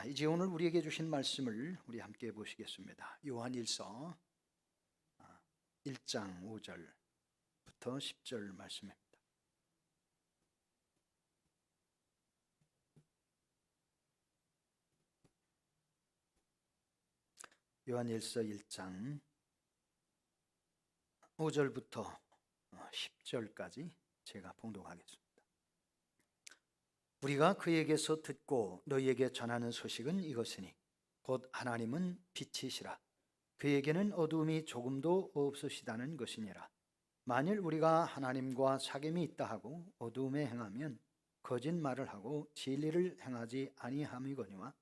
자, 이제 오늘 우리에게 주신 말씀을 우리 함께 보시겠습니다. 요한일서 1장 5절부터 10절 말씀입니다. 요한일서 1장 5절부터 10절까지 제가 봉독하겠습니다. 우리가 그에게서 듣고 너희에게 전하는 소식은 이것이니 곧 하나님은 빛이시라. 그에게는 어두움이 조금도 없으시다는 것이니라. 만일 우리가 하나님과 사귐이 있다 하고 어두움에 행하면 거짓말을 하고 진리를 행하지 아니함이거니와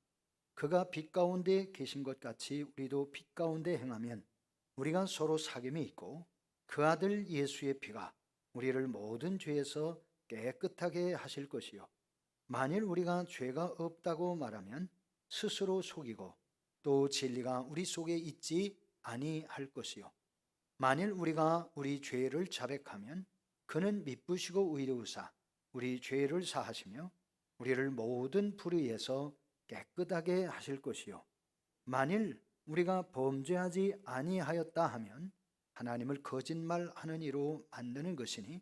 그가 빛 가운데 계신 것 같이 우리도 빛 가운데 행하면 우리가 서로 사귐이 있고 그 아들 예수의 피가 우리를 모든 죄에서 깨끗하게 하실 것이요 만일 우리가 죄가 없다고 말하면 스스로 속이고 또 진리가 우리 속에 있지 아니할 것이요 만일 우리가 우리 죄를 자백하면 그는 미쁘시고 의로우사 우리 죄를 사하시며 우리를 모든 불의에서 깨끗하게 하실 것이요 만일 우리가 범죄하지 아니하였다 하면 하나님을 거짓말하는 이로 만드는 것이니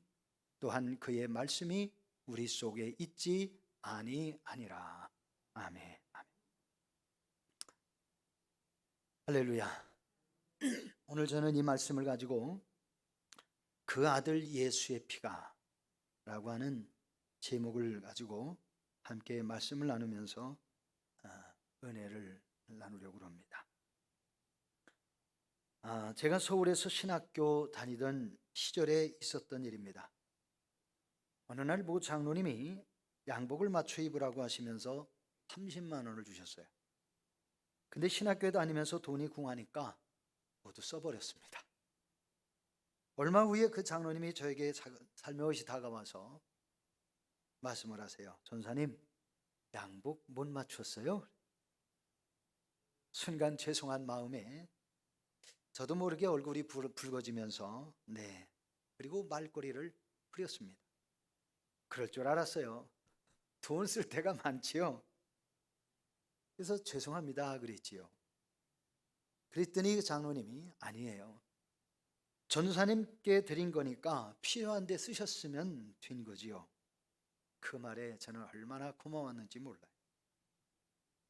또한 그의 말씀이 우리 속에 있지 아니하니라. 아멘. 할렐루야. 오늘 저는 이 말씀을 가지고 그 아들 예수의 피가 라고 하는 제목을 가지고 함께 말씀을 나누면서 은혜를 나누려고 합니다. 제가 서울에서 신학교 다니던 시절에 있었던 일입니다. 어느 날 모 장로님이 양복을 맞춰 입으라고 하시면서 30만 원을 주셨어요. 근데 신학교에 다니면서 돈이 궁하니까 모두 써버렸습니다. 얼마 후에 그 장로님이 저에게 살며시 다가와서 말씀을 하세요. 전사님, 양복 못 맞췄어요? 순간 죄송한 마음에 저도 모르게 얼굴이 붉어지면서 네, 그리고 말꼬리를 흐렸습니다. 그럴 줄 알았어요. 돈 쓸 때가 많지요. 그래서 죄송합니다 그랬지요. 그랬더니 그 장로님이 아니에요. 전도사님께 드린 거니까 필요한 데 쓰셨으면 된 거지요. 그 말에 저는 얼마나 고마웠는지 몰라요.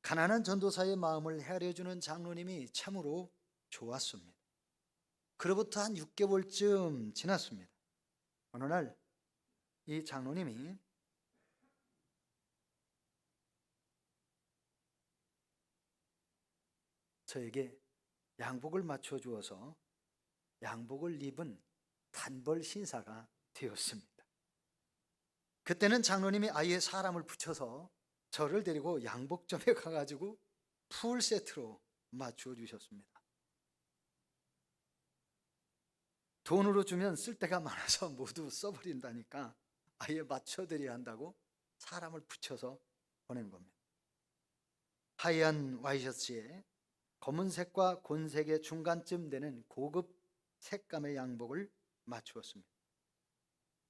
가난한 전도사의 마음을 헤아려주는 장로님이 참으로 좋았습니다. 그로부터 한 6개월쯤 지났습니다. 어느 날 이 장로님이 저에게 양복을 맞춰 주어서 양복을 입은 단벌 신사가 되었습니다. 그때는 장로님이 아예 사람을 붙여서 저를 데리고 양복점에 가가지고 풀 세트로 맞추어 주셨습니다. 돈으로 주면 쓸 데가 많아서 모두 써버린다니까 아예 맞춰드려야 한다고 사람을 붙여서 보낸 겁니다. 하얀 와이셔츠에 검은색과 곤색의 중간쯤 되는 고급 색감의 양복을 맞추었습니다.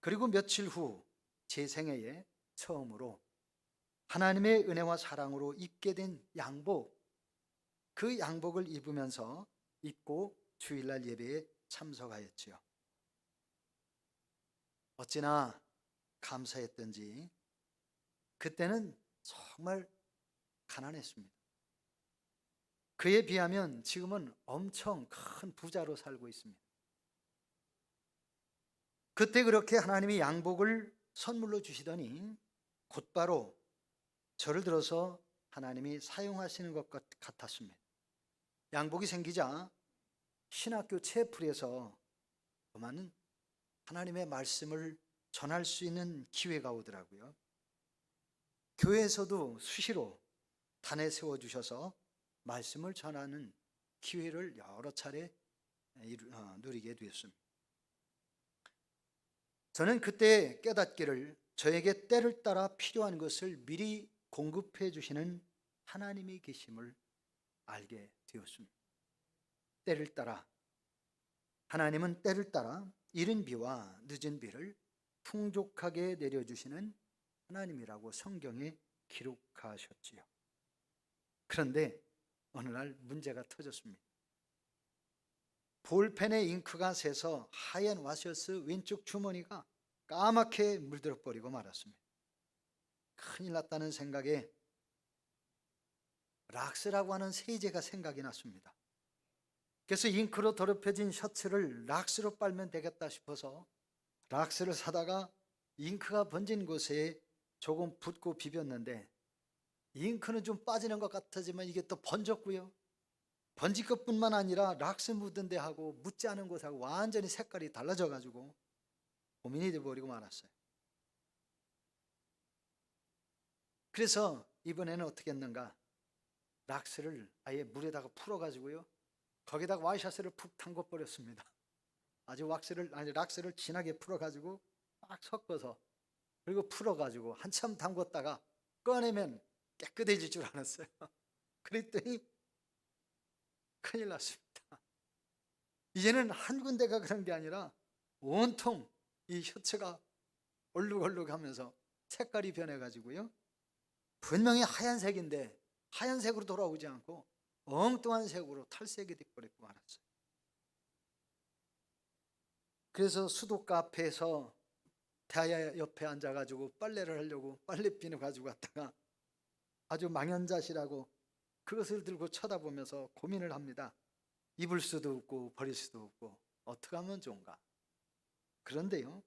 그리고 며칠 후 제 생애에 처음으로 하나님의 은혜와 사랑으로 입게 된 양복, 그 양복을 입고 주일날 예배에 참석하였지요. 어찌나 감사했던지 그때는 정말 가난했습니다. 그에 비하면 지금은 엄청 큰 부자로 살고 있습니다. 그때 그렇게 하나님이 양복을 선물로 주시더니 곧바로 저를 들어서 하나님이 사용하시는 것 같았습니다. 양복이 생기자 신학교 채플에서 많은 하나님의 말씀을 전할 수 있는 기회가 오더라고요. 교회에서도 수시로 단에 세워주셔서 말씀을 전하는 기회를 여러 차례 누리게 되었습니다. 저는 그때 깨닫기를 저에게 때를 따라 필요한 것을 미리 공급해 주시는 하나님이 계심을 알게 되었습니다. 때를 따라, 하나님은 때를 따라 이른 비와 늦은 비를 풍족하게 내려주시는 하나님이라고 성경에 기록하셨지요. 그런데 어느 날 문제가 터졌습니다. 볼펜에 잉크가 새서 하얀 와셔스 왼쪽 주머니가 까맣게 물들어 버리고 말았습니다. 큰일 났다는 생각에 락스라고 하는 세제가 생각이 났습니다. 그래서 잉크로 더럽혀진 셔츠를 락스로 빨면 되겠다 싶어서 락스를 사다가 잉크가 번진 곳에 조금 붓고 비볐는데 잉크는 좀 빠지는 것 같아지만 이게 또 번졌고요. 번질 것뿐만 아니라 락스 묻은 데하고 묻지 않은 곳하고 완전히 색깔이 달라져 가지고 고민이 돼버리고 말았어요. 그래서 이번에는 어떻게 했는가, 락스를 아예 물에다가 풀어가지고요, 거기다가 와이셔츠를 푹 담궈 버렸습니다. 아주 락스를 진하게 풀어가지고 막 섞어서, 그리고 풀어가지고 한참 담궜다가 꺼내면 깨끗해질 줄 알았어요. 그랬더니 큰일 났습니다. 이제는 한 군데가 그런 게 아니라 온통 이 셔츠가 얼룩얼룩하면서 색깔이 변해가지고요, 분명히 하얀색인데 하얀색으로 돌아오지 않고 엉뚱한 색으로 탈색이 돼버리고 말았어요. 그래서 수도가 앞에서 대야 옆에 앉아가지고 빨래를 하려고 빨래비누 가지고 갔다가 아주 망연자실하고 그것을 들고 쳐다보면서 고민을 합니다. 입을 수도 없고 버릴 수도 없고 어떻게 하면 좋은가. 그런데요,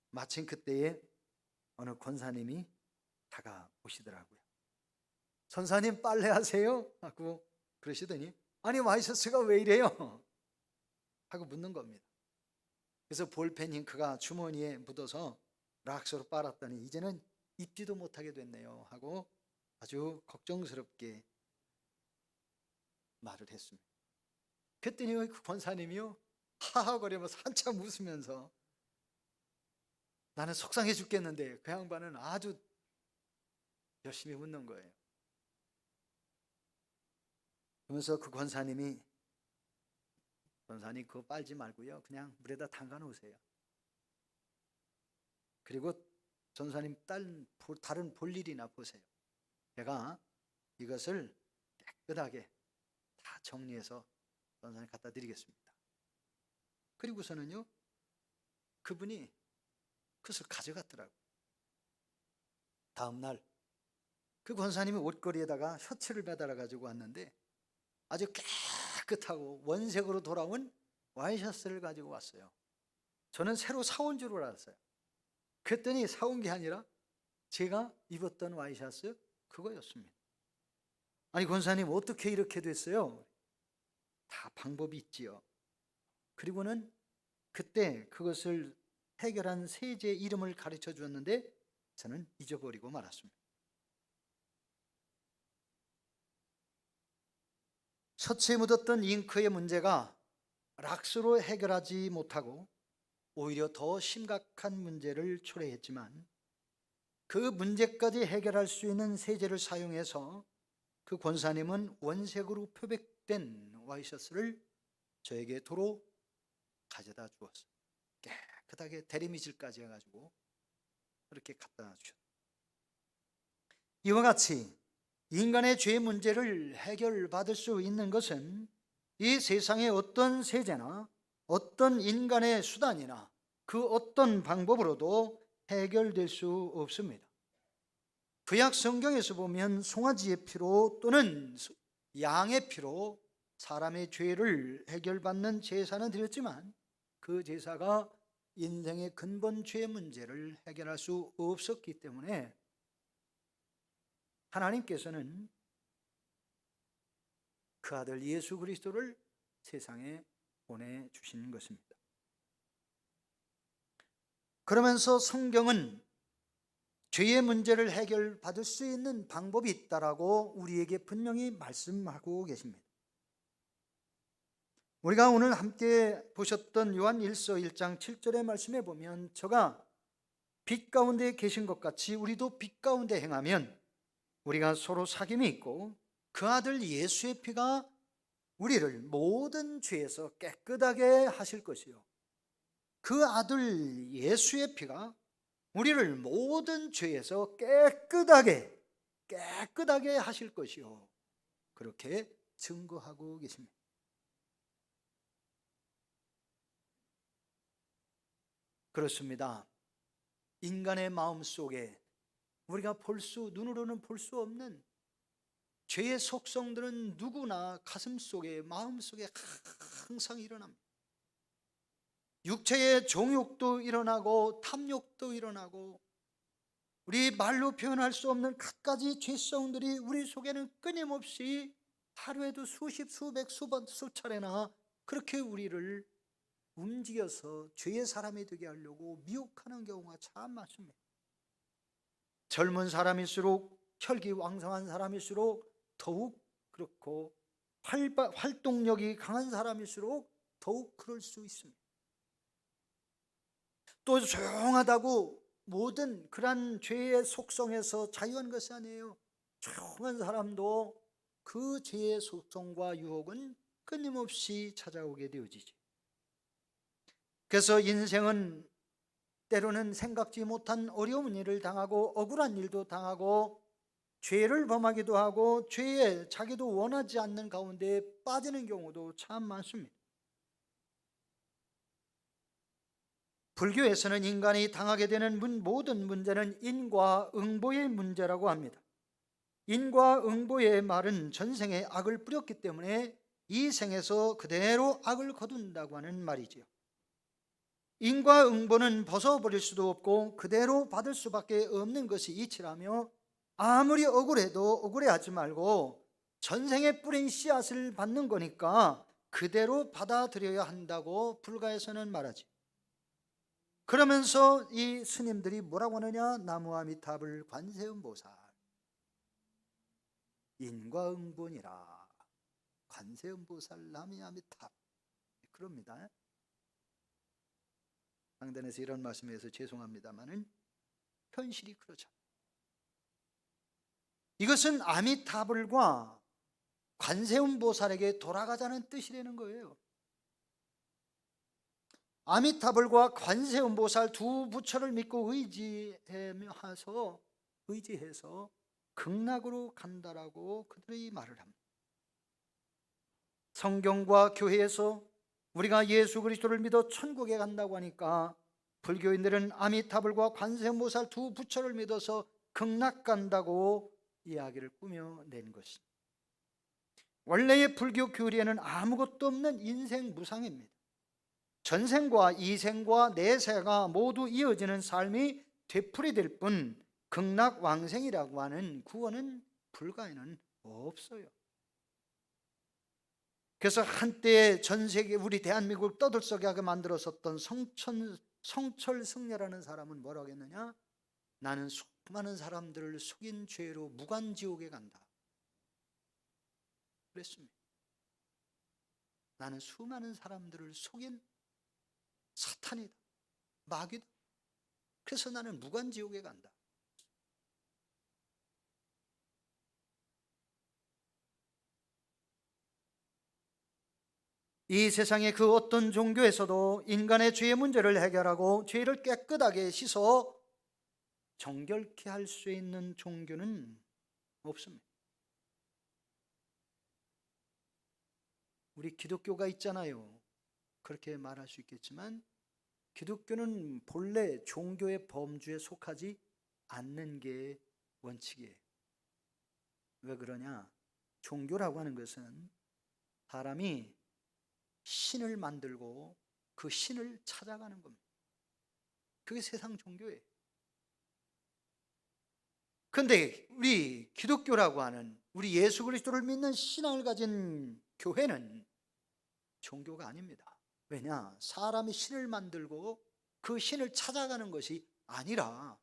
마침 그때에 어느 권사님이 다가오시더라고요. 선사님 빨래하세요? 하고 그러시더니 아니 와이셔츠가 왜 이래요? 하고 묻는 겁니다. 그래서 볼펜 잉크가 주머니에 묻어서 락스로 빨았더니 이제는 입지도 못하게 됐네요 하고 아주 걱정스럽게 말을 했습니다. 그랬더니 그 권사님이요, 하하거리면서 한참 웃으면서 나는 속상해 죽겠는데 그 양반은 아주 열심히 웃는 거예요. 그러면서 그 권사님 그거 빨지 말고요, 그냥 물에다 담가 놓으세요. 그리고 전사님 다른 볼 일이나 보세요. 제가 이것을 깨끗하게 다 정리해서 전사님 갖다 드리겠습니다. 그리고서는요, 그분이 그것을 가져갔더라고요. 다음날 그 권사님이 옷걸이에다가 셔츠를 매달아 가지고 왔는데 아주 깨끗하고 원색으로 돌아온 와이셔츠를 가지고 왔어요. 저는 새로 사온 줄 알았어요. 그랬더니 사온 게 아니라 제가 입었던 와이셔츠 그거였습니다. 아니 권사님 어떻게 이렇게 됐어요? 다 방법이 있지요. 그리고는 그때 그것을 해결한 세제 이름을 가르쳐 주었는데 저는 잊어버리고 말았습니다. 셔츠에 묻었던 잉크의 문제가 락스로 해결하지 못하고 오히려 더 심각한 문제를 초래했지만 그 문제까지 해결할 수 있는 세제를 사용해서 그 권사님은 원색으로 표백된 와이셔츠를 저에게 도로 가져다 주었어요. 깨끗하게 대리미질까지 해가지고 그렇게 갖다 주셨어요. 이와 같이 인간의 죄 문제를 해결받을 수 있는 것은 이 세상의 어떤 세제나 어떤 인간의 수단이나 그 어떤 방법으로도 해결될 수 없습니다. 구약 성경에서 보면 송아지의 피로 또는 양의 피로 사람의 죄를 해결받는 제사는 드렸지만 그 제사가 인생의 근본 죄 문제를 해결할 수 없었기 때문에 하나님께서는 그 아들 예수 그리스도를 세상에 보내주신 것입니다. 그러면서 성경은 죄의 문제를 해결받을 수 있는 방법이 있다라고 우리에게 분명히 말씀하고 계십니다. 우리가 오늘 함께 보셨던 요한 1서 1장 7절의 말씀에 보면 저가 빛 가운데 계신 것 같이 우리도 빛 가운데 행하면 우리가 서로 사귐이 있고 그 아들 예수의 피가 우리를 모든 죄에서 깨끗하게 하실 것이요 그 아들 예수의 피가 우리를 모든 죄에서 깨끗하게 하실 것이요 그렇게 증거하고 계십니다. 그렇습니다. 인간의 마음 속에 우리가 눈으로는 볼 수 없는 죄의 속성들은 누구나 가슴 속에, 마음 속에 항상 일어납니다. 육체의 정욕도 일어나고 탐욕도 일어나고 우리 말로 표현할 수 없는 갖가지 죄성들이 우리 속에는 끊임없이 하루에도 수십, 수백, 수번, 수차례나 그렇게 우리를 움직여서 죄의 사람이 되게 하려고 미혹하는 경우가 참 많습니다. 젊은 사람일수록, 혈기왕성한 사람일수록 더욱 그렇고 활동력이 강한 사람일수록 더욱 그럴 수 있습니다. 또 조용하다고 모든 그러한 죄의 속성에서 자유한 것이 아니에요. 조용한 사람도 그 죄의 속성과 유혹은 끊임없이 찾아오게 되어지죠. 그래서 인생은 때로는 생각지 못한 어려운 일을 당하고 억울한 일도 당하고 죄를 범하기도 하고 죄에 자기도 원하지 않는 가운데 빠지는 경우도 참 많습니다. 불교에서는 인간이 당하게 되는 모든 문제는 인과응보의 문제라고 합니다. 인과응보의 말은 전생에 악을 뿌렸기 때문에 이 생에서 그대로 악을 거둔다고 하는 말이지요. 인과응보는 벗어버릴 수도 없고 그대로 받을 수밖에 없는 것이 이치라며 아무리 억울해도 억울해하지 말고 전생에 뿌린 씨앗을 받는 거니까 그대로 받아들여야 한다고 불가에서는 말하지. 그러면서 이 스님들이 뭐라고 하느냐? 나무아미탑을 관세음보살 인과응보니라 관세음보살 나무아미탑 그럽니다. 강단에서 이런 말씀해서 죄송합니다마는 현실이 그렇죠. 이것은 아미타불과 관세음보살에게 돌아가자는 뜻이라는 거예요. 아미타불과 관세음보살 두 부처를 믿고 의지해서 극락으로 간다라고 그들이 말을 합니다. 성경과 교회에서 우리가 예수 그리스도를 믿어 천국에 간다고 하니까 불교인들은 아미타불과 관세음보살 두 부처를 믿어서 극락 간다고 이야기를 꾸며낸 것입니다. 원래의 불교 교리에는 아무것도 없는 인생 무상입니다. 전생과 이생과 내세가 모두 이어지는 삶이 되풀이될 뿐 극락왕생이라고 하는 구원은 불가에는 없어요. 그래서 한때 전 세계 우리 대한민국을 떠들썩하게 만들었었던 성철승려라는 사람은 뭐라고 했느냐? 나는 수많은 사람들을 속인 죄로 무간지옥에 간다 그랬습니다. 나는 수많은 사람들을 속인 사탄이다, 마귀다. 그래서 나는 무간지옥에 간다. 이 세상의 그 어떤 종교에서도 인간의 죄의 문제를 해결하고 죄를 깨끗하게 씻어 정결케 할 수 있는 종교는 없습니다. 우리 기독교가 있잖아요. 그렇게 말할 수 있겠지만 기독교는 본래 종교의 범주에 속하지 않는 게 원칙이에요. 왜 그러냐? 종교라고 하는 것은 사람이 신을 만들고 그 신을 찾아가는 겁니다. 그게 세상 종교예요. 그런데 우리 기독교라고 하는 우리 예수 그리스도를 믿는 신앙을 가진 교회는 종교가 아닙니다. 왜냐? 사람이 신을 만들고 그 신을 찾아가는 것이 아니라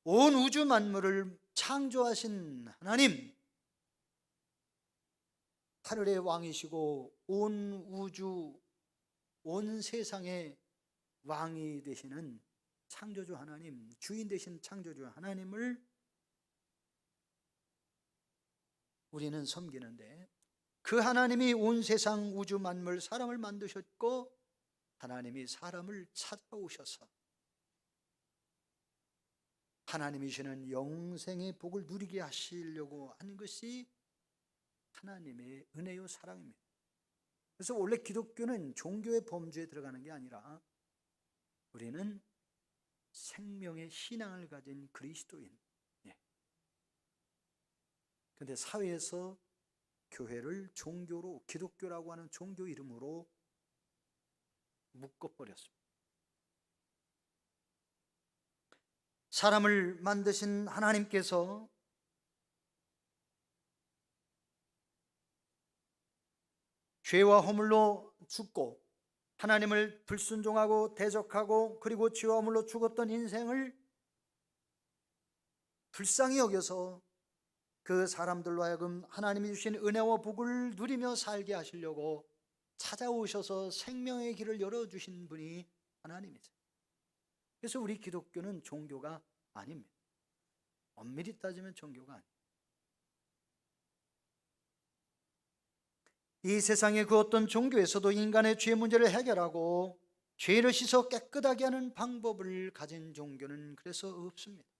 온 우주 만물을 창조하신 하나님, 하늘의 왕이시고 온 우주, 온 세상의 왕이 되시는 창조주 하나님, 주인 되신 창조주 하나님을 우리는 섬기는데 그 하나님이 온 세상 우주 만물 사람을 만드셨고 하나님이 사람을 찾아오셔서 하나님이시는 영생의 복을 누리게 하시려고 하는 것이 하나님의 은혜요 사랑입니다. 그래서 원래 기독교는 종교의 범주에 들어가는 게 아니라 우리는 생명의 신앙을 가진 그리스도인. 그런데 사회에서 교회를 종교로, 기독교라고 하는 종교 이름으로 묶어버렸습니다. 사람을 만드신 하나님께서 죄와 허물로 죽고 하나님을 불순종하고 대적하고 그리고 죄와 허물로 죽었던 인생을 불쌍히 여겨서 그 사람들로 하여금 하나님이 주신 은혜와 복을 누리며 살게 하시려고 찾아오셔서 생명의 길을 열어주신 분이 하나님이세요. 그래서 우리 기독교는 종교가 아닙니다. 엄밀히 따지면 종교가 아닙니다. 이 세상의 그 어떤 종교에서도 인간의 죄 문제를 해결하고 죄를 씻어 깨끗하게 하는 방법을 가진 종교는 그래서 없습니다.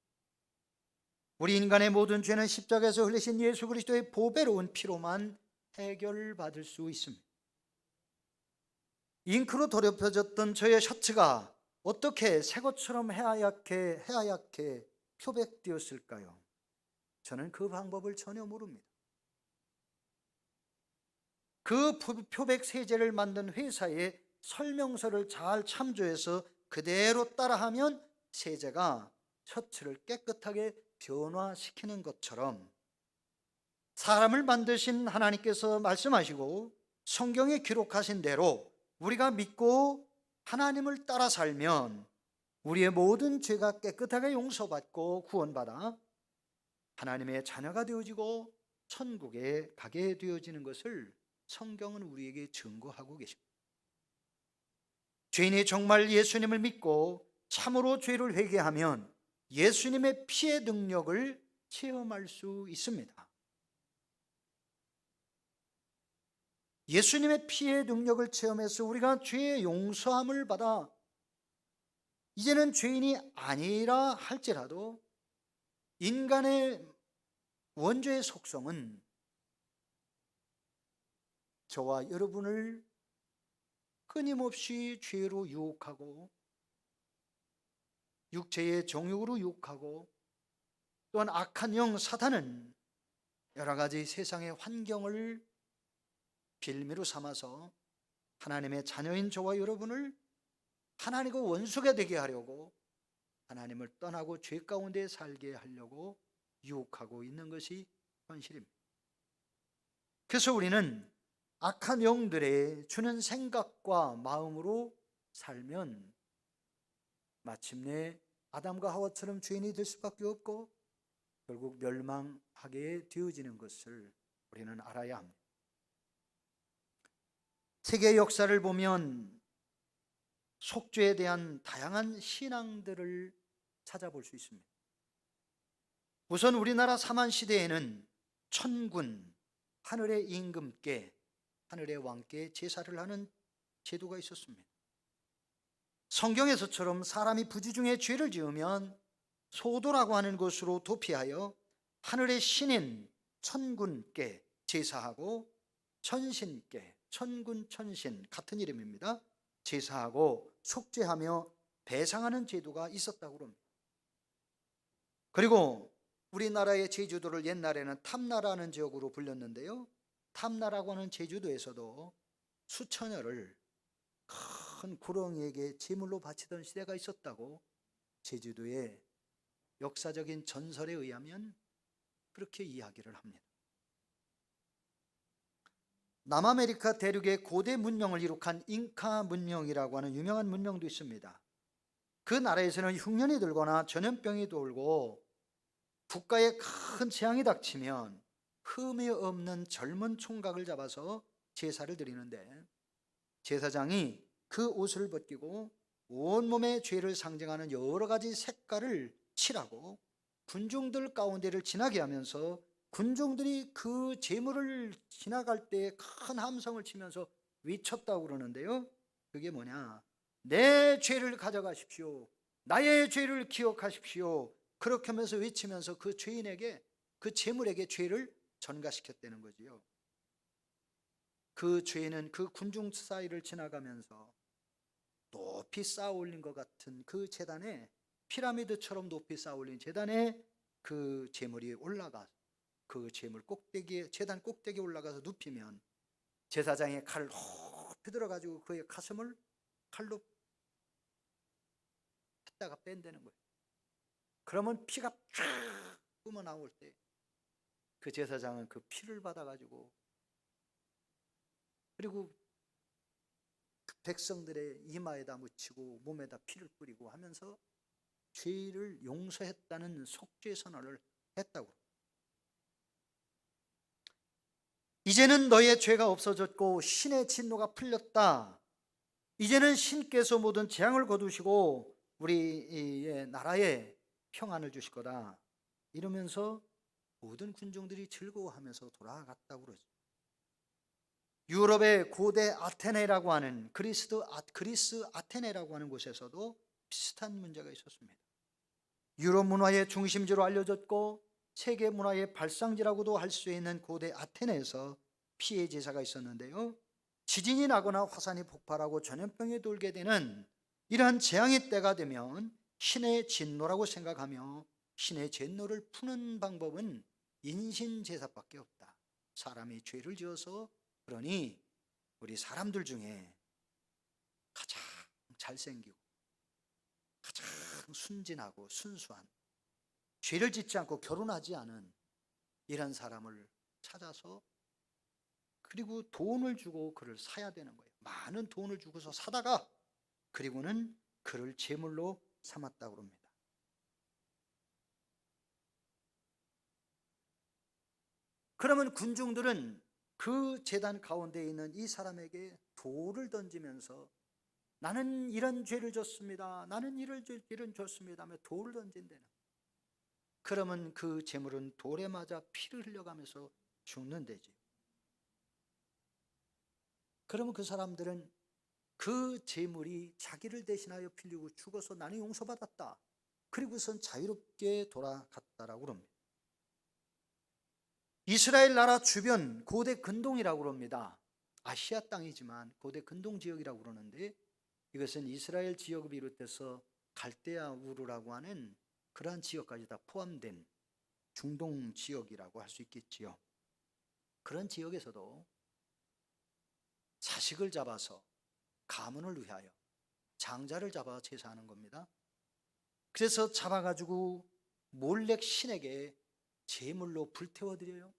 우리 인간의 모든 죄는 십자가에서 흘리신 예수 그리스도의 보배로운 피로만 해결받을 수 있습니다. 잉크로 더럽혀졌던 저의 셔츠가 어떻게 새 것처럼 하얗게 표백되었을까요? 저는 그 방법을 전혀 모릅니다. 그 표백 세제를 만든 회사의 설명서를 잘 참조해서 그대로 따라하면 세제가 셔츠를 깨끗하게 변화시키는 것처럼 사람을 만드신 하나님께서 말씀하시고 성경에 기록하신 대로 우리가 믿고 하나님을 따라 살면 우리의 모든 죄가 깨끗하게 용서받고 구원받아 하나님의 자녀가 되어지고 천국에 가게 되어지는 것을 성경은 우리에게 증거하고 계십니다. 죄인이 정말 예수님을 믿고 참으로 죄를 회개하면 예수님의 피의 능력을 체험할 수 있습니다. 예수님의 피의 능력을 체험해서 우리가 죄의 용서함을 받아 이제는 죄인이 아니라 할지라도 인간의 원죄의 속성은 저와 여러분을 끊임없이 죄로 유혹하고 육체의 정욕으로 유혹하고 또한 악한 영 사탄은 여러 가지 세상의 환경을 빌미로 삼아서 하나님의 자녀인 저와 여러분을 하나님과 원수가 되게 하려고 하나님을 떠나고 죄 가운데 살게 하려고 유혹하고 있는 것이 현실입니다. 그래서 우리는 악한 영들의 주는 생각과 마음으로 살면 마침내 아담과 하와처럼 죄인이 될 수밖에 없고 결국 멸망하게 되어지는 것을 우리는 알아야 합니다. 세계 역사를 보면 속죄에 대한 다양한 신앙들을 찾아볼 수 있습니다. 우선 우리나라 사만시대에는 천군, 하늘의 임금께, 하늘의 왕께 제사를 하는 제도가 있었습니다. 성경에서처럼 사람이 부지 중에 죄를 지으면 소도라고 하는 것으로 도피하여 하늘의 신인 천군께 제사하고 천신께, 천군 천신 같은 이름입니다, 제사하고 속죄하며 배상하는 제도가 있었다고 합니다. 그리고 우리나라의 제주도를 옛날에는 탐나라는 지역으로 불렸는데요, 탐나라고 하는 제주도에서도 수처녀를 큰 구렁이에게 제물로 바치던 시대가 있었다고 제주도의 역사적인 전설에 의하면 그렇게 이야기를 합니다. 남아메리카 대륙의 고대 문명을 이룩한 잉카 문명이라고 하는 유명한 문명도 있습니다. 그 나라에서는 흉년이 들거나 전염병이 돌고 국가에 큰 재앙이 닥치면 흠이 없는 젊은 총각을 잡아서 제사를 드리는데 제사장이 그 옷을 벗기고 온몸의 죄를 상징하는 여러 가지 색깔을 칠하고 군중들 가운데를 지나게 하면서 군중들이 그 제물을 지나갈 때 큰 함성을 치면서 외쳤다고 그러는데요, 그게 뭐냐, 내 죄를 가져가십시오, 나의 죄를 기억하십시오, 그렇게 하면서 외치면서 그 죄인에게, 그 제물에게 죄를 전가시켰다는 거지요. 그 죄는 그 군중 사이를 지나가면서 높이 쌓아 올린 것 같은 그 제단에, 피라미드처럼 높이 쌓아 올린 제단에 그 제물이 올라가, 그 제물 꼭대기에, 제단 꼭대기에 올라가서 눕히면 제사장의 칼을 높이 들어가지고 그의 가슴을 칼로 했다가 뺀다는 거예요. 그러면 피가 쫙 뿜어 나올 때 그 제사장은 그 피를 받아가지고, 그리고 백성들의 이마에다 묻히고 몸에다 피를 뿌리고 하면서 죄를 용서했다는 속죄 선언을 했다고. 이제는 너의 죄가 없어졌고 신의 진노가 풀렸다. 이제는 신께서 모든 재앙을 거두시고 우리의 나라에 평안을 주실 거다. 이러면서 모든 군중들이 즐거워하면서 돌아갔다고 그러죠. 유럽의 고대 아테네라고 하는 그리스 아테네라고 하는 곳에서도 비슷한 문제가 있었습니다. 유럽 문화의 중심지로 알려졌고 세계 문화의 발상지라고도 할 수 있는 고대 아테네에서 피해 제사가 있었는데요. 지진이 나거나 화산이 폭발하고 전염병이 돌게 되는 이러한 재앙의 때가 되면 신의 진노라고 생각하며 신의 진노를 푸는 방법은 인신제사밖에 없다. 사람이 죄를 지어서, 그러니 우리 사람들 중에 가장 잘생기고 가장 순진하고 순수한, 죄를 짓지 않고 결혼하지 않은 이런 사람을 찾아서, 그리고 돈을 주고 그를 사야 되는 거예요. 많은 돈을 주고서 사다가 그리고는 그를 제물로 삼았다고 합니다. 그러면 군중들은 그 제단 가운데 있는 이 사람에게 돌을 던지면서 나는 이런 죄를 졌습니다. 나는 이런 죄를 졌습니다 하며 돌을 던진다는. 그러면 그 제물은 돌에 맞아 피를 흘려가면서 죽는 데지. 그러면 그 사람들은 그 제물이 자기를 대신하여 필리고 죽어서 나는 용서받았다. 그리고선 자유롭게 돌아갔다라고 합니다. 이스라엘 나라 주변 고대 근동이라고 합니다. 아시아 땅이지만 고대 근동 지역이라고 그러는데, 이것은 이스라엘 지역을 비롯해서 갈대아 우르라고 하는 그러한 지역까지 다 포함된 중동 지역이라고 할 수 있겠지요. 그런 지역에서도 자식을 잡아서 가문을 위하여 장자를 잡아 제사하는 겁니다. 그래서 잡아가지고 몰렉 신에게 제물로 불태워드려요.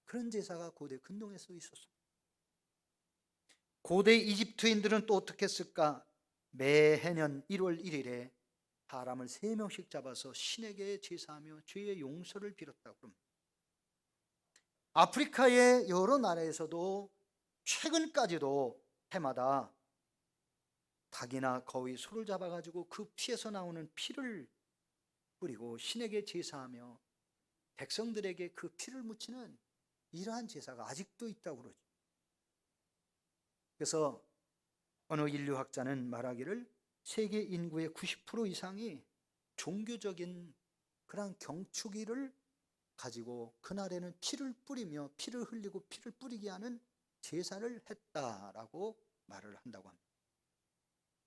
그런 제사가 고대 근동에서 있었습니다. 고대 이집트인들은 또 어떻게 했을까? 매해년 1월 1일에 사람을 3명씩 잡아서 신에게 제사하며 죄의 용서를 빌었다고 합니다. 아프리카의 여러 나라에서도 최근까지도 해마다 닭이나 거위, 소를 잡아가지고 그 피에서 나오는 피를 뿌리고 신에게 제사하며 백성들에게 그 피를 묻히는 이러한 제사가 아직도 있다고 그러죠. 그래서 어느 인류학자는 말하기를 세계 인구의 90% 이상이 종교적인 그런 경축일을 가지고 그날에는 피를 뿌리며 피를 흘리고 피를 뿌리게 하는 제사를 했다라고 말을 한다고 합니다.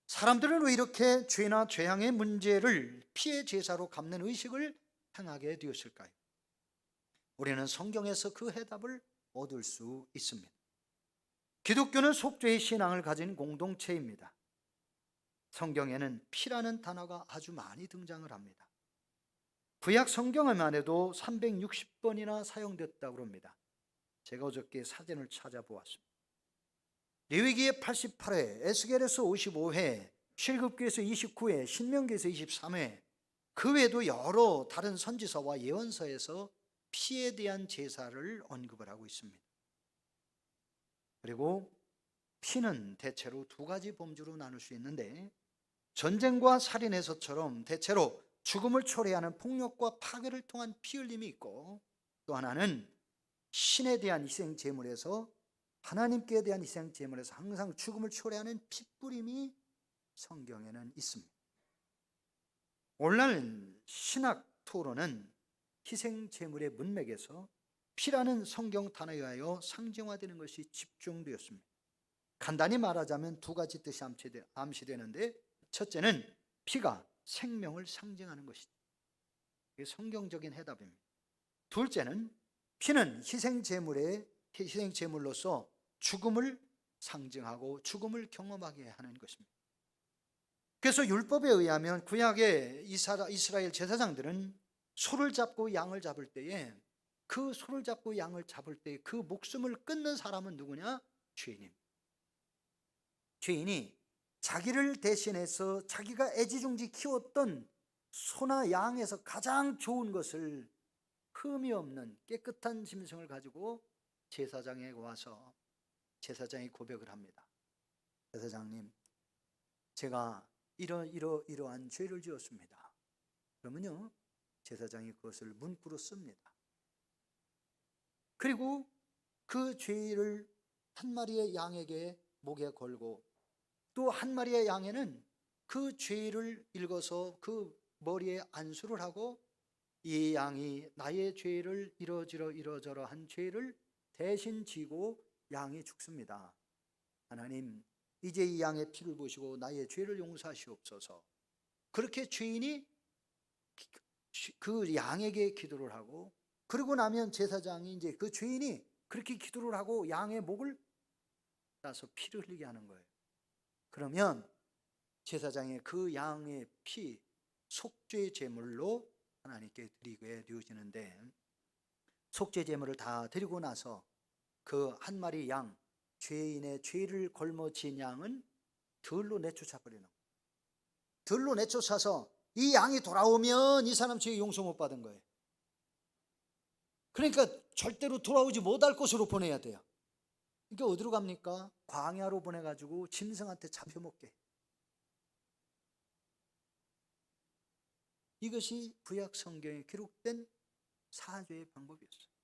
사람들은 왜 이렇게 죄나 죄악의 문제를 피의 제사로 갚는 의식을 행하게 되었을까요? 우리는 성경에서 그 해답을 얻을 수 있습니다. 기독교는 속죄의 신앙을 가진 공동체입니다. 성경에는 피라는 단어가 아주 많이 등장을 합니다. 구약 성경에만 해도 360번이나 사용됐다고 합니다. 제가 어저께 사진을 찾아보았습니다. 레위기에 88회, 에스겔에서 55회, 출애굽기에서 29회, 신명기에서 23회, 그 외에도 여러 다른 선지서와 예언서에서 피에 대한 제사를 언급을 하고 있습니다. 그리고 피는 대체로 두 가지 범주로 나눌 수 있는데, 전쟁과 살인에서처럼 대체로 죽음을 초래하는 폭력과 파괴를 통한 피 흘림이 있고, 또 하나는 신에 대한 희생 제물에서, 하나님께 대한 희생 제물에서 항상 죽음을 초래하는 핏뿌림이 성경에는 있습니다. 오늘날 신학 토론은 희생 제물의 문맥에서 피라는 성경 단어에 의하여 상징화되는 것이 집중되었습니다. 간단히 말하자면 두 가지 뜻이 암시되는데, 첫째는 피가 생명을 상징하는 것이죠. 이게 성경적인 해답입니다. 둘째는 피는 희생제물로서 죽음을 상징하고 죽음을 경험하게 하는 것입니다. 그래서 율법에 의하면 구약의 이스라엘 제사장들은 소를 잡고 양을 잡을 때에 그 소를 잡고 양을 잡을 때 그 목숨을 끊는 사람은 누구냐? 죄인입니다. 죄인이 자기를 대신해서 자기가 애지중지 키웠던 소나 양에서 가장 좋은 것을 흠이 없는 깨끗한 짐승을 가지고 제사장에 와서 제사장이 고백을 합니다. 제사장님, 제가 이러한 죄를 지었습니다. 그러면요, 제사장이 그것을 문구로 씁니다. 그리고 그 죄를 한 마리의 양에게 목에 걸고 또 한 마리의 양에는 그 죄를 읽어서 그 머리에 안수를 하고, 이 양이 나의 죄를 이러저러 한 죄를 대신 지고 양이 죽습니다. 하나님, 이제 이 양의 피를 보시고 나의 죄를 용서하시옵소서. 그렇게 죄인이 그 양에게 기도를 하고, 그러고 나면 제사장이 이제 그 죄인이 그렇게 기도를 하고 양의 목을 따서 피를 흘리게 하는 거예요. 그러면 제사장이 그 양의 피, 속죄 제물로 하나님께 드리게 되어지는데, 속죄 제물을 다 드리고 나서 그 한 마리 양, 죄인의 죄를 걸머진 양은 들로 내쫓아 버리는 거예요. 들로 내쫓아서 이 양이 돌아오면 이 사람 죄 용서 못 받은 거예요. 그러니까 절대로 돌아오지 못할 곳으로 보내야 돼요. 그러니까 어디로 갑니까? 광야로 보내가지고 짐승한테 잡혀먹게. 이것이 구약 성경에 기록된 사죄의 방법이었어요.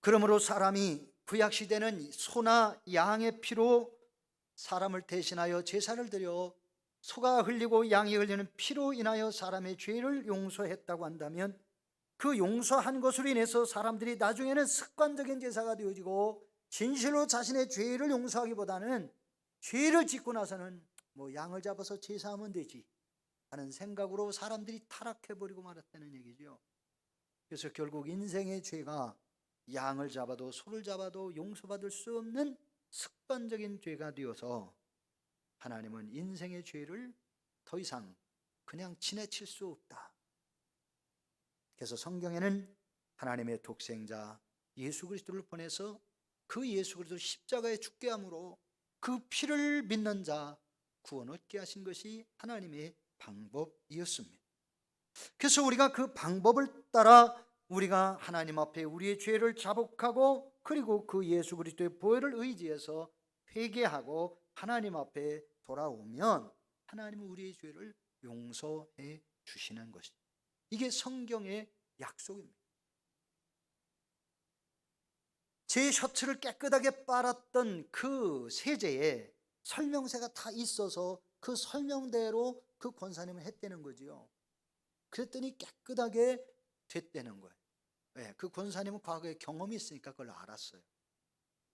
그러므로 사람이 구약 시대는 소나 양의 피로 사람을 대신하여 제사를 드려 소가 흘리고 양이 흘리는 피로 인하여 사람의 죄를 용서했다고 한다면, 그 용서한 것으로 인해서 사람들이 나중에는 습관적인 제사가 되어지고 진실로 자신의 죄를 용서하기보다는 죄를 짓고 나서는 뭐 양을 잡아서 제사하면 되지 하는 생각으로 사람들이 타락해버리고 말았다는 얘기죠. 그래서 결국 인생의 죄가 양을 잡아도 소를 잡아도 용서받을 수 없는 습관적인 죄가 되어서 하나님은 인생의 죄를 더 이상 그냥 지나칠 수 없다. 그래서 성경에는 하나님의 독생자 예수 그리스도를 보내서 그 예수 그리스도 십자가에 죽게 함으로 그 피를 믿는 자 구원 얻게 하신 것이 하나님의 방법이었습니다. 그래서 우리가 그 방법을 따라 우리가 하나님 앞에 우리의 죄를 자복하고, 그리고 그 예수 그리스도의 보혈을 의지해서 회개하고 하나님 앞에 돌아오면 하나님은 우리의 죄를 용서해 주시는 것입니다. 이게 성경의 약속입니다. 제 셔츠를 깨끗하게 빨았던 그 세제에 설명서가 다 있어서 그 설명대로 그 권사님을 했다는 거지요. 그랬더니 깨끗하게 됐다는 거예요. 네, 그 권사님은 과거에 경험이 있으니까 그걸 알았어요.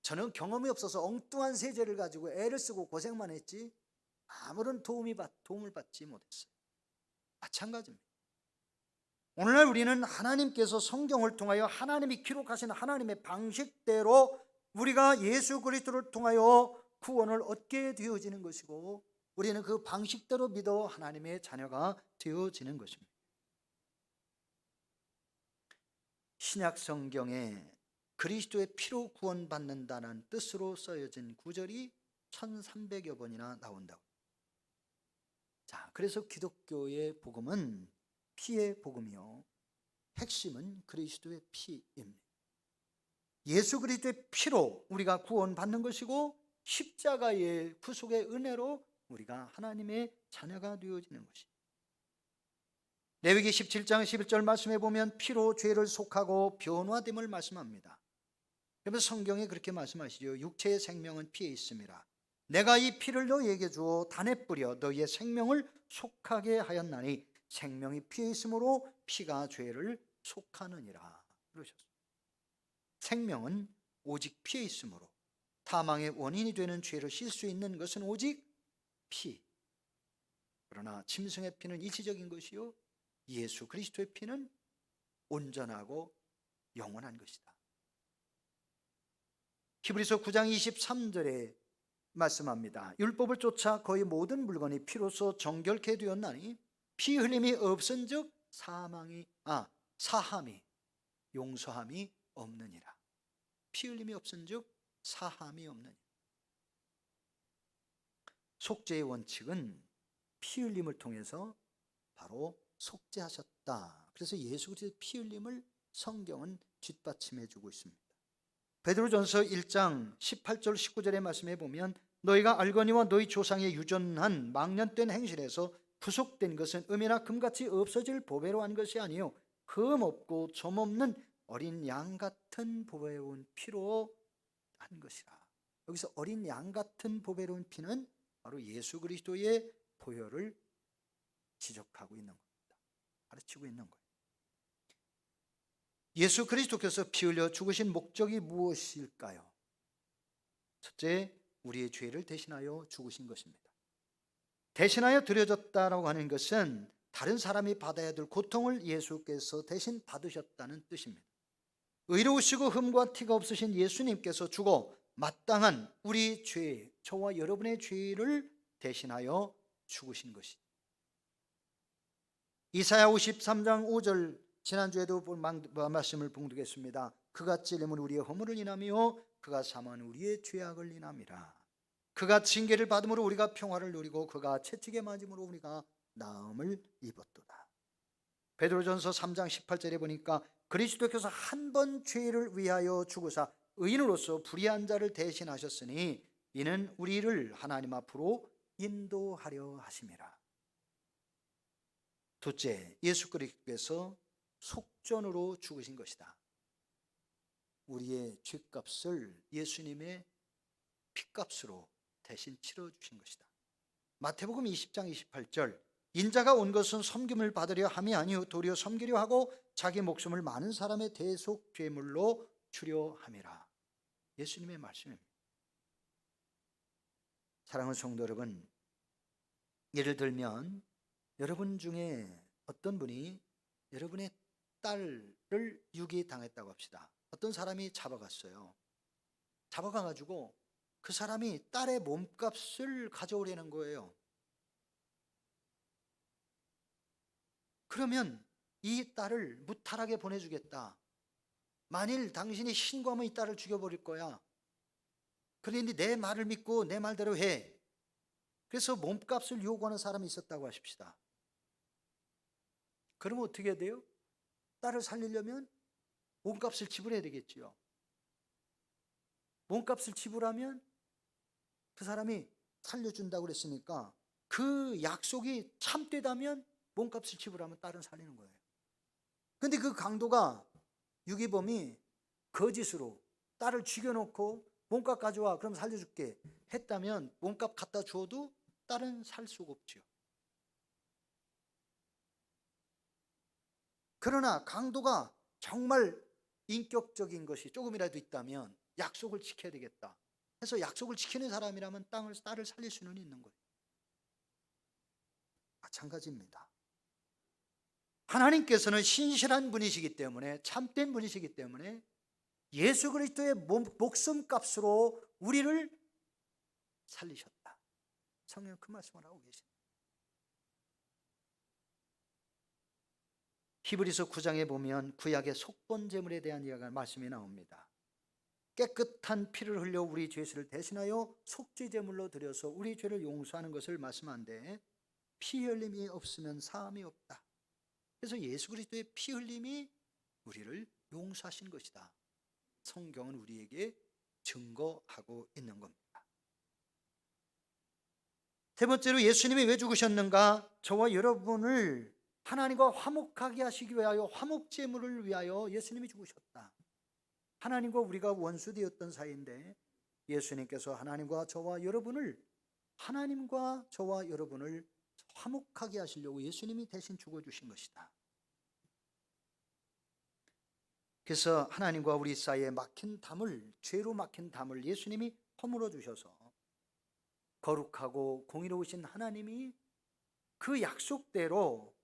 저는 경험이 없어서 엉뚱한 세제를 가지고 애를 쓰고 고생만 했지 아무런 도움을 받지 못했어요. 마찬가지입니다. 오늘날 우리는 하나님께서 성경을 통하여 하나님이 기록하신 하나님의 방식대로 우리가 예수 그리스도를 통하여 구원을 얻게 되어지는 것이고, 우리는 그 방식대로 믿어 하나님의 자녀가 되어지는 것입니다. 신약 성경에 그리스도의 피로 구원받는다는 뜻으로 쓰여진 구절이 1300여 번이나 나온다고. 자, 그래서 기독교의 복음은 피의 복음이요, 핵심은 그리스도의 피입니다. 예수 그리스도의 피로 우리가 구원받는 것이고, 십자가의 구속의 은혜로 우리가 하나님의 자녀가 되어지는 것입니다. 레위기 17장 11절 말씀해 보면 피로 죄를 속하고 변화됨을 말씀합니다. 그래서 성경에 그렇게 말씀하시죠. 육체의 생명은 피에 있음이라. 내가 이 피를 너희에게 주어 단에 뿌려 너희의 생명을 속하게 하였나니 생명이 피에 있으므로 피가 죄를 속하느니라 그러셨습니다. 생명은 오직 피에 있으므로 사망의 원인이 되는 죄를 씻을 수 있는 것은 오직 피. 그러나 짐승의 피는 이치적인 것이요 예수 그리스도의 피는 온전하고 영원한 것이다. 히브리서 9장 23절에 말씀합니다. 율법을 쫓아 거의 모든 물건이 피로써 정결케 되었나니 피 흘림이 없은즉 사함이 용서함이 없느니라. 피 흘림이 없은즉 사함이 없느니라. 속죄의 원칙은 피 흘림을 통해서 바로 속죄하셨다. 그래서 예수 그리스도의 피 흘림을 성경은 뒷받침해 주고 있습니다. 베드로전서 1장 18절 19절의 말씀에 보면 너희가 알거니와 너희 조상의 유전한 망년된 행실에서 구속된 것은 은이나 금같이 없어질 보배로 한 것이 아니요 흠 없고 점 없는 어린 양 같은 보배로운 피로 한 것이라. 여기서 어린 양 같은 보배로운 피는 바로 예수 그리스도의 보혈을 지적하고 있는 겁니다. 가르치고 있는 거예요. 예수 그리스도께서 피 흘려 죽으신 목적이 무엇일까요? 첫째, 우리의 죄를 대신하여 죽으신 것입니다. 대신하여 드려졌다라고 하는 것은 다른 사람이 받아야 될 고통을 예수께서 대신 받으셨다는 뜻입니다. 의로우시고 흠과 티가 없으신 예수님께서 죽어 마땅한 우리 죄, 저와 여러분의 죄를 대신하여 죽으신 것이죠. 이사야 53장 5절 지난주에도 말씀을 봉독했습니다. 그가 찔림은 우리의 허물을 인하며 그가 삼은 우리의 죄악을 인함이라. 그가 징계를 받음으로 우리가 평화를 누리고 그가 채찍에 맞음으로 우리가 나음을 입었도다. 베드로전서 3장 18절에 보니까 그리스도께서 한 번 죄를 위하여 죽으사 의인으로서 불의한 자를 대신하셨으니 이는 우리를 하나님 앞으로 인도하려 하심이라. 둘째, 예수 그리스도께서 속전으로 죽으신 것이다. 우리의 죄값을 예수님의 피값으로 대신 치러주신 것이다. 마태복음 20장 28절 인자가 온 것은 섬김을 받으려 함이 아니요 도리어 섬기려 하고 자기 목숨을 많은 사람의 대속 죄물로 주려 함이라. 예수님의 말씀입니다. 사랑하는 성도 여러분, 예를 들면 여러분 중에 어떤 분이 여러분의 딸을 유기당했다고 합시다. 어떤 사람이 잡아갔어요. 잡아가가지고 그 사람이 딸의 몸값을 가져오려는 거예요. 그러면 이 딸을 무탈하게 보내주겠다. 만일 당신이 신고하면 이 딸을 죽여버릴 거야. 그러니 내 말을 믿고 내 말대로 해. 그래서 몸값을 요구하는 사람이 있었다고 하십시다. 그러면 어떻게 돼요? 딸을 살리려면 몸값을 지불해야 되겠지요. 몸값을 지불하면 그 사람이 살려준다고 그랬으니까 그 약속이 참되다면 몸값을 지불하면 딸은 살리는 거예요. 근데 그 강도가 유기범이 거짓으로 딸을 죽여놓고 몸값 가져와 그럼 살려줄게 했다면 몸값 갖다 주어도 딸은 살 수가 없죠. 그러나 강도가 정말 인격적인 것이 조금이라도 있다면 약속을 지켜야 되겠다 해서 약속을 지키는 사람이라면 딸을 살릴 수는 있는 거예요. 마찬가지입니다. 하나님께서는 신실한 분이시기 때문에 참된 분이시기 때문에 예수 그리스도의 목숨값으로 우리를 살리셨다. 성경은 그 말씀을 하고 계십니다. 히브리서 9장에 보면 구약의 속번 제물에 대한 이야기가 말씀이 나옵니다. 깨끗한 피를 흘려 우리 죄를 대신하여 속죄 제물로 드려서 우리 죄를 용서하는 것을 말씀하는데 피 흘림이 없으면 사함이 없다. 그래서 예수 그리스도의 피 흘림이 우리를 용서하신 것이다. 성경은 우리에게 증거하고 있는 겁니다. 세 번째로 예수님이 왜 죽으셨는가? 저와 여러분을 하나님과 화목하게 하시기 위하여 화목제물을 위하여 예수님이 죽으셨다. 하나님과 우리가 원수되었던 사이인데 예수님께서 하나님과 저와 여러분을 화목하게 하시려고 예수님이 대신 죽어주신 것이다. 그래서 하나님과 우리 사이에 막힌 담을, 죄로 막힌 담을 예수님이 허물어 주셔서 거룩하고 공의로우신 하나님이 그 약속대로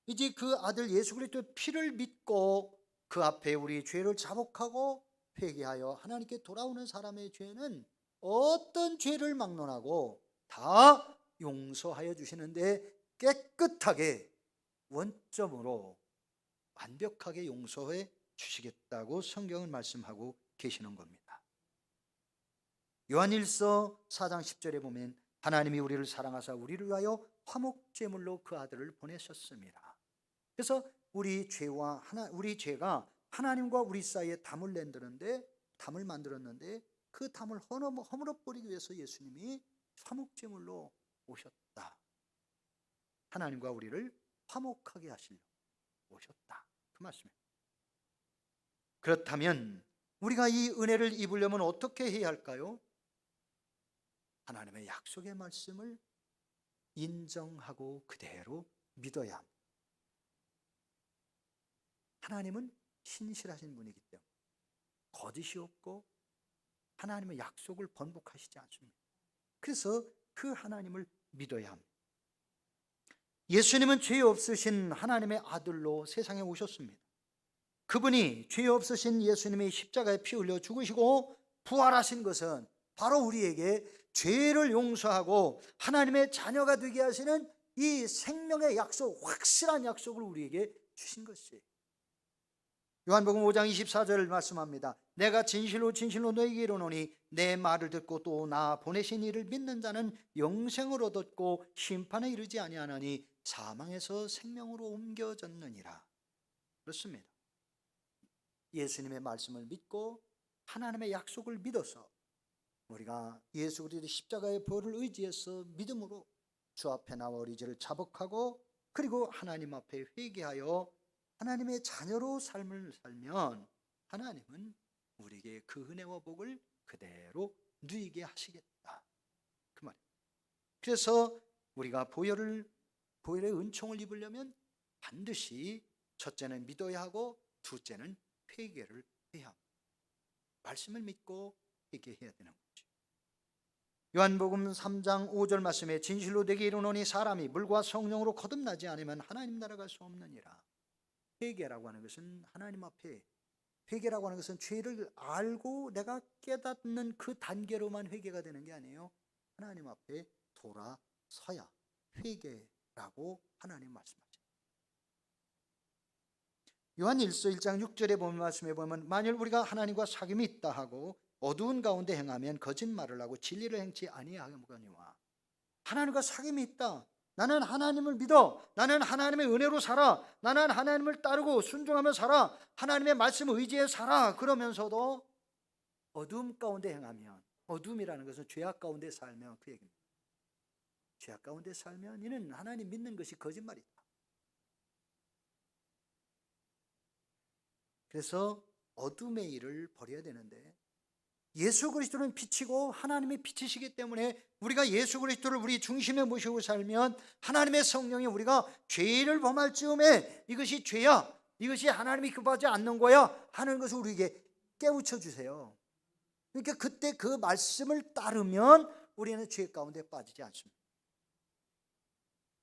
이제 그 아들 예수 그리스도의 피를 믿고 그 앞에 우리 죄를 자복하고 회개하여 하나님께 돌아오는 사람의 죄는 어떤 죄를 막론하고 다 용서하여 주시는데 깨끗하게 원점으로 완벽하게 용서해 주시겠다고 성경은 말씀하고 계시는 겁니다. 요한일서 4장 10절에 보면 하나님이 우리를 사랑하사 우리를 위하여 화목제물로 그 아들을 보내셨습니다. 그래서 우리 죄가 하나님과 우리 사이에 담을 만들었는데 그 담을 허물어 버리기 위해서 예수님이 화목제물로 오셨다. 하나님과 우리를 화목하게 하시려고 오셨다. 그 말씀입니다. 그렇다면 우리가 이 은혜를 입으려면 어떻게 해야 할까요? 하나님의 약속의 말씀을 인정하고 그대로 믿어야 합니다. 하나님은 신실하신 분이기 때문에 거짓이 없고 하나님의 약속을 번복하시지 않습니다. 그래서 그 하나님을 믿어야 합니다. 예수님은 죄 없으신 하나님의 아들로 세상에 오셨습니다. 그분이 죄 없으신 예수님이 십자가에 피 흘려 죽으시고 부활하신 것은 바로 우리에게 죄를 용서하고 하나님의 자녀가 되게 하시는 이 생명의 약속, 확실한 약속을 우리에게 주신 것이에요. 요한복음 5장 24절을 말씀합니다. 내가 진실로 진실로 너희에게 이르노니 내 말을 듣고 또 나 보내신 이를 믿는 자는 영생을 얻었고 심판에 이르지 아니하나니 사망에서 생명으로 옮겨졌느니라. 그렇습니다. 예수님의 말씀을 믿고 하나님의 약속을 믿어서 우리가 예수 그리스도의 십자가의 부활을 의지해서 믿음으로 주 앞에 나와 우리 죄를 자복하고 그리고 하나님 앞에 회개하여 하나님의 자녀로 삶을 살면 하나님은 우리에게 그 은혜와 복을 그대로 누리게 하시겠다. 그 말이에요. 그래서 우리가 보혈의 은총을 입으려면 반드시 첫째는 믿어야 하고 둘째는 회개를 해야 합니다. 말씀을 믿고 회개해야 되는 거죠. 요한복음 3장 5절 말씀에 진실로 내게 이르노니 사람이 물과 성령으로 거듭나지 않으면 하나님 나라 갈 수 없느니라. 회개라고 하는 것은 하나님 앞에, 회개라고 하는 것은 죄를 알고 내가 깨닫는 그 단계로만 회개가 되는 게 아니에요. 하나님 앞에 돌아서야 회개라고 하나님 말씀하죠. 요한일서 1장 6절에 보면 말씀해 보면 만일 우리가 하나님과 사귐이 있다 하고 어두운 가운데 행하면 거짓말을 하고 진리를 행치 아니하거니와. 하나님과 사귐이 있다. 나는 하나님을 믿어. 나는 하나님의 은혜로 살아. 나는 하나님을 따르고 순종하며 살아. 하나님의 말씀을 의지해 살아. 그러면서도 어두움 가운데 행하면, 어두움이라는 것은 죄악 가운데 살면 그 얘기입니다. 죄악 가운데 살면 이는 하나님 믿는 것이 거짓말이다. 그래서 어둠의 일을 버려야 되는데 예수 그리스도는 빛이고 하나님이 빛이시기 때문에 우리가 예수 그리스도를 우리 중심에 모시고 살면 하나님의 성령이 우리가 죄를 범할 즈음에 이것이 죄야, 이것이 하나님이 기뻐하지 않는 거야 하는 것을 우리에게 깨우쳐 주세요. 그러니까 그때 그 말씀을 따르면 우리는 죄 가운데 빠지지 않습니다.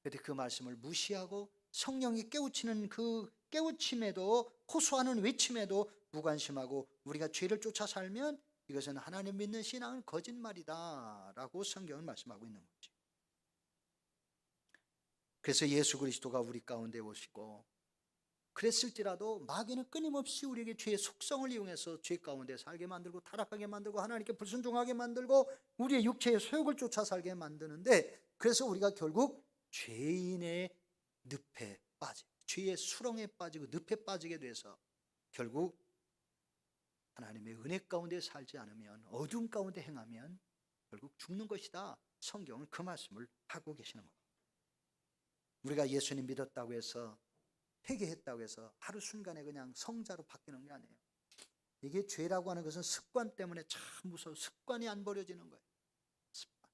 그런데 그 말씀을 무시하고 성령이 깨우치는 그 깨우침에도, 호소하는 외침에도 무관심하고 우리가 죄를 쫓아 살면 이것은 하나님 믿는 신앙은 거짓말이다 라고 성경은 말씀하고 있는 거죠. 그래서 예수 그리스도가 우리 가운데 오시고 그랬을지라도 마귀는 끊임없이 우리에게 죄의 속성을 이용해서 죄 가운데 살게 만들고 타락하게 만들고 하나님께 불순종하게 만들고 우리의 육체의 소욕을 쫓아 살게 만드는데, 그래서 우리가 결국 죄인의 늪에 빠져, 죄의 수렁에 빠지고 늪에 빠지게 돼서 결국 하나님의 은혜 가운데 살지 않으면, 어둠 가운데 행하면 결국 죽는 것이다. 성경은 그 말씀을 하고 계시는 겁니다. 우리가 예수님 믿었다고 해서, 회개했다고 해서 하루순간에 그냥 성자로 바뀌는 게 아니에요. 이게 죄라고 하는 것은 습관 때문에 참 무서워. 습관이 안 버려지는 거예요. 습관.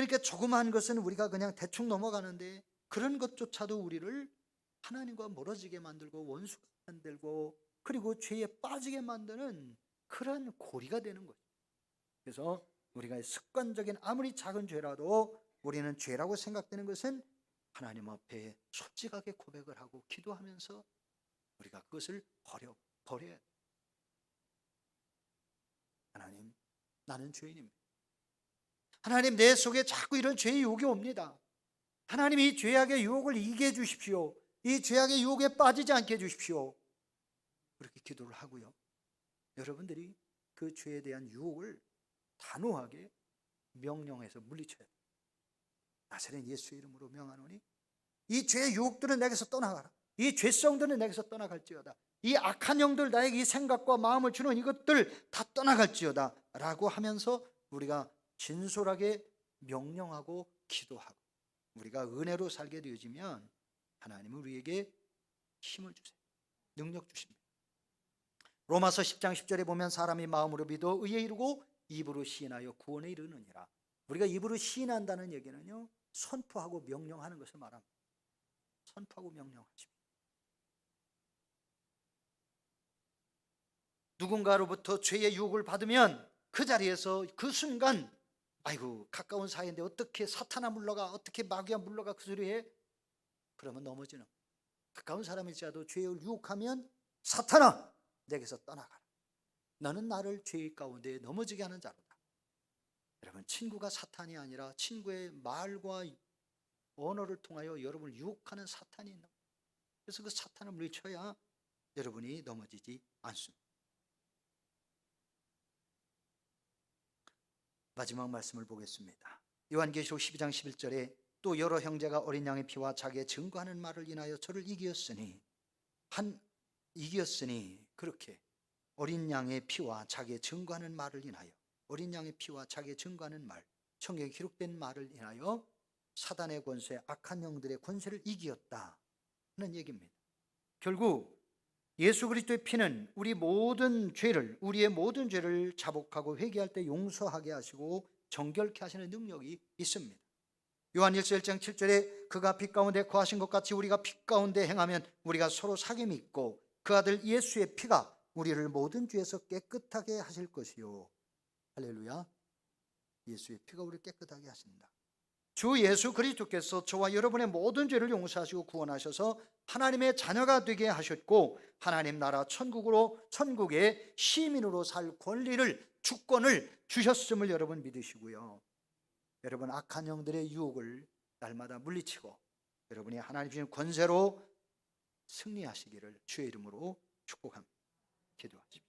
그러니까 조그마한 것은 우리가 그냥 대충 넘어가는데 그런 것조차도 우리를 하나님과 멀어지게 만들고 원수가 만들고 그리고 죄에 빠지게 만드는 그런 고리가 되는 거죠. 그래서 우리가 습관적인 아무리 작은 죄라도 우리는 죄라고 생각되는 것은 하나님 앞에 솔직하게 고백을 하고 기도하면서 우리가 그것을 버려야 돼. 하나님, 나는 죄인입니다. 하나님, 내 속에 자꾸 이런 죄의 유혹이 옵니다. 하나님, 이 죄악의 유혹을 이기게 해 주십시오. 이 죄악의 유혹에 빠지지 않게 해 주십시오. 그렇게 기도를 하고요. 여러분들이 그 죄에 대한 유혹을 단호하게 명령해서 물리쳐야 돼요. 나사렛 예수의 이름으로 명하노니 이 죄의 유혹들은 내게서 떠나가라. 이 죄성들은 내게서 떠나갈지어다. 이 악한 영들, 나에게 이 생각과 마음을 주는 이것들 다 떠나갈지어다 라고 하면서 우리가 진솔하게 명령하고 기도하고 우리가 은혜로 살게 되어지면 하나님은 우리에게 힘을 주세요. 능력 주십니다. 로마서 10장 10절에 보면 사람이 마음으로 믿어 의에 이르고 입으로 시인하여 구원에 이르느니라. 우리가 입으로 시인한다는 얘기는요, 선포하고 명령하는 것을 말합니다. 선포하고 명령하십니다. 누군가로부터 죄의 유혹을 받으면 그 자리에서 그 순간 아이고 가까운 사이인데 어떻게 사탄아 물러가, 어떻게 마귀야 물러가, 그 소리에 그러면 넘어지는, 가까운 사람일지라도 죄를 유혹하면 사탄아 내게서 떠나가라. 너는 나를 죄의 가운데 넘어지게 하는 자로다. 여러분, 친구가 사탄이 아니라 친구의 말과 언어를 통하여 여러분을 유혹하는 사탄이 있는 거예요. 그래서 그 사탄을 물리쳐야 여러분이 넘어지지 않습니다. 마지막 말씀을 보겠습니다. 요한계시록 12장 11절에 또 여러 형제가 어린 양의 피와 자기의 증거하는 말을 인하여 저를 이기었으니 그렇게 어린 양의 피와 자기의 증거하는 말을 인하여, 어린 양의 피와 자기의 증거하는 말, 성경에 기록된 말을 인하여 사단의 권세, 악한 영들의 권세를 이기었다 하는 얘기입니다. 결국 예수 그리스도의 피는 우리의 모든 죄를 자복하고 회개할 때 용서하게 하시고 정결케 하시는 능력이 있습니다. 요한일서 1장 7절에 그가 빛 가운데 거하신 것 같이 우리가 빛 가운데 행하면 우리가 서로 사귐이 있고 그 아들 예수의 피가 우리를 모든 죄에서 깨끗하게 하실 것이요. 할렐루야. 예수의 피가 우리를 깨끗하게 하신다. 주 예수 그리스도께서 저와 여러분의 모든 죄를 용서하시고 구원하셔서 하나님의 자녀가 되게 하셨고 하나님 나라 천국의 시민으로 살 권리를, 주권을 주셨음을 여러분 믿으시고요. 여러분 악한 영들의 유혹을 날마다 물리치고 여러분이 하나님 주신 권세로 승리하시기를 주의 이름으로 축복합니다. 기도하십시오.